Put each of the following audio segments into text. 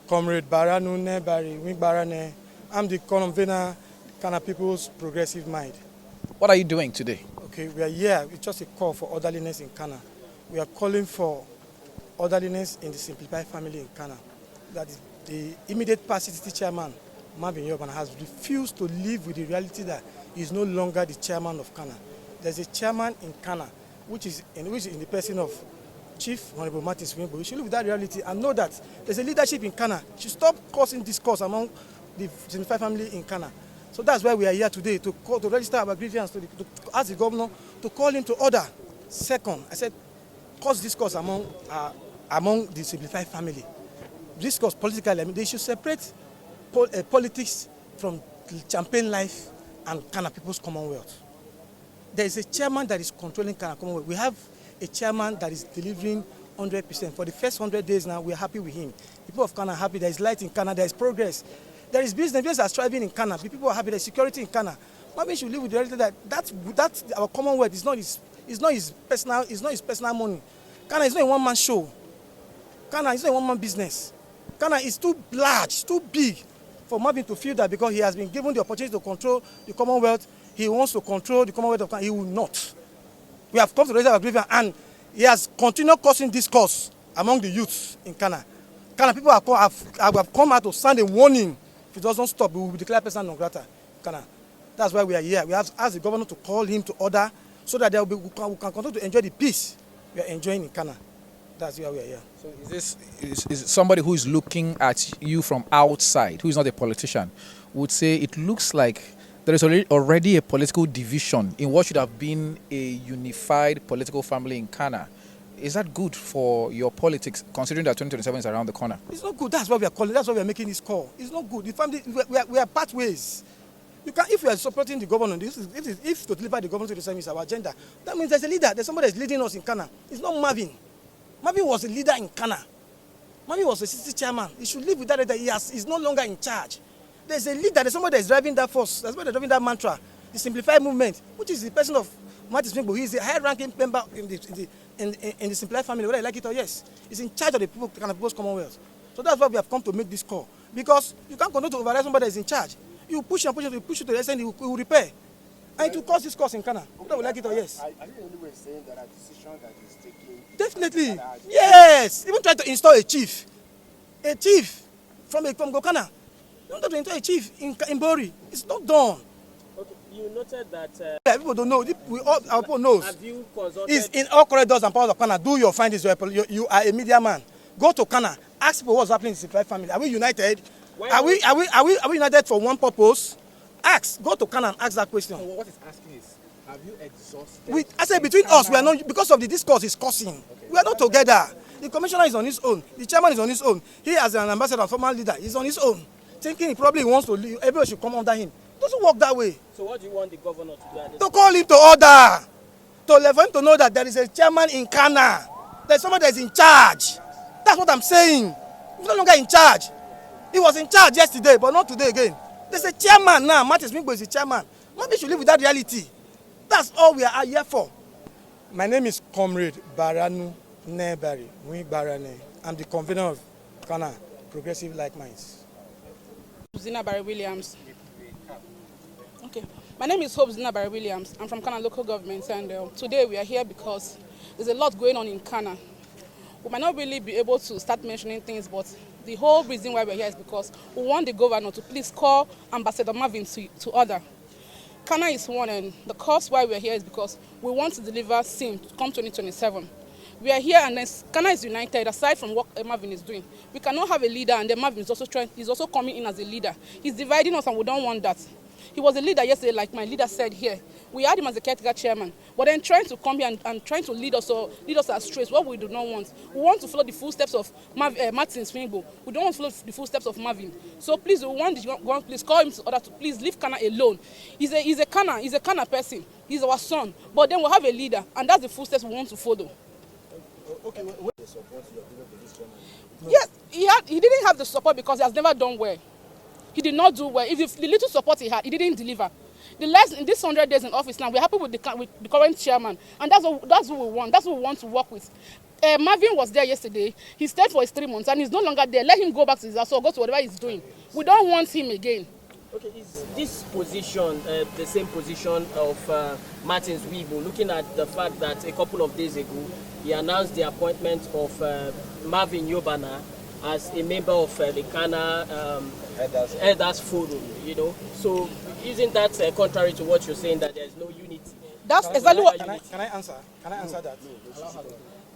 Comrade Baranu Neebari, I'm the convener Khana People's Progressive Mind. What are you doing today? Okay, we are here. It's just a call for orderliness in Khana. We are calling for orderliness in the Simplified family in Khana. That is, the immediate past city chairman, Marvin Yobana, has refused to live with the reality that he is no longer the chairman of Khana. There's a chairman in Khana, which is in the person of Chief Honorable Martin Swinbo. We should live with that reality and know that there's a leadership in Khana. We should stop causing discourse among the Simplified family in Khana. So that's why we are here today, to register our grievance, to ask the governor to call him to order. Second, I said, cause discourse among the Simplified family. Discourse politically, I mean, they should separate politics from campaign life and Khana People's Commonwealth. There is a chairman that is controlling Khana Commonwealth. We have a chairman that is delivering 100%. For the first 100 days now, we are happy with him. People of Khana are happy. There is light in Khana. There is progress. There is business are thriving in Khana. People are happy. There is security in Khana. Maybe we should live with the reality that our Commonwealth is not his personal money. Khana is not a one-man show. Khana is not a one-man business. Khana is too large, too big for Marvin to feel that because he has been given the opportunity to control the Commonwealth, he wants to control the Commonwealth of Khana. He will not. We have come to raise our grievance, and he has continued causing discourse among the youths in Khana. Khana people have come out to sound a warning. If it doesn't stop, we will be declared person non grata. Khana. That's why we are here. We have asked the governor to call him to order so that we can continue to enjoy the peace we are enjoying in Khana. That's why we are here. So is somebody who is looking at you from outside, who is not a politician, would say it looks like there is already a political division in what should have been a unified political family in Khana. Is that good for your politics, considering that 2027 is around the corner? It's not good. That's why we are calling. That's why we are making this call. It's not good. The family, we are pathways. You can, if you are supporting the governor, if to deliver the government to the same is our agenda, that means there's a leader. There's somebody that's leading us in Khana. It's not Marvin. Marvin was a leader in Khana. Marvin was a city chairman. He should live with that. He's no longer in charge. There's a leader. There's somebody that's driving that force. There's somebody that's driving that mantra. The Simplified movement, which is the person of Martin Swinbo. He's a high-ranking member in the Simplified family, whether you like it or yes. He's in charge of the people, Khana People's Commonwealth. So that's why we have come to make this call. Because you can't continue to override somebody that's in charge. You push and push and push it to the extent he will repair. And it will cause this cost in Khana, whether we like it or yes. Are you anyway saying that a decision that is taken? Definitely. Yes. Even try to install a chief. A chief from Ghana. You don't have to install a chief in Bori. It's not done. Okay, you noted that... people don't know. Our people knows. Have you consulted... It's in all corridors and powers of Khana. Do your findings. You are a media man. Go to Khana. Ask people what's happening in the Simplified family. Are we united? Are we united for one purpose? Ask. Go to Khana and ask that question. So what it's asking is, have you exhausted... I say between us, we are not, because of the discourse is causing. Okay. We are not together. The commissioner is on his own. The chairman is on his own. He, as an ambassador and former leader, is on his own. Thinking he probably wants to leave. Everybody should come under him. It doesn't work that way. So what do you want the governor to do at this To call him to order. For him to know that there is a chairman in Khana. There's someone that is in charge. That's what I'm saying. He's no longer in charge. He was in charge yesterday, but not today again. There's a chairman now. Martin Swinbo is the chairman. Maybe we should live with that reality. That's all we are here for. My name is Comrade Baranu Neebari. I'm the convener of Khana Progressive Minds. Zinabari Williams. Okay. My name is Hope Zinabari Williams. I'm from Khana local government, and today we are here because there's a lot going on in Khana. We might not really be able to start mentioning things, but the whole reason why we're here is because we want the governor to please call Ambassador Marvin to order. Khana is one, and the cause why we're here is because we want to deliver SIM come 2027. We are here, and then Khana is united. Aside from what Marvin is doing, we cannot have a leader, and then Marvin is also coming in as a leader. He's dividing us, and we don't want that. He was a leader yesterday, like my leader said here. We had him as the caretaker chairman, but then trying to come here and trying to lead us astray, what we do not want. We want to follow the footsteps of Martin Swingbo. We don't want to follow the footsteps of Marvin. So please, we want the government, please call him to order to please leave Khana alone. He's a Khana person. He's our son. But then we'll have a leader, and that's the footsteps we want to follow. Okay, what the support you are giving to this chairman? Yes, he didn't have the support because he has never done well. He did not do well. If the little support he had, he didn't deliver. In this 100 days in office now, we're happy with the current chairman, and that's what we want. That's what we want to work with. Marvin was there yesterday. He stayed for his 3 months, and he's no longer there. Let him go back to his house or go to whatever he's doing. We don't want him again. Okay, is this position the same position of Martin Swingbo, looking at the fact that a couple of days ago he announced the appointment of Marvin Yobana as a member of the Khana Elders Forum, you know? So isn't that contrary to what you're saying, that there's no unity? That's exactly what... Can I answer? Can I answer that?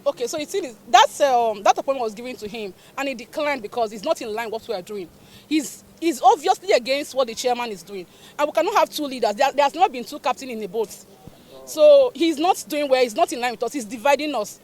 Okay, so it is that appointment was given to him, and he declined because it's not in line with what we are doing. He's obviously against what the chairman is doing, and we cannot have two leaders. There has never been two captains in a boat. So he's not doing well. He's not in line with us. He's dividing us.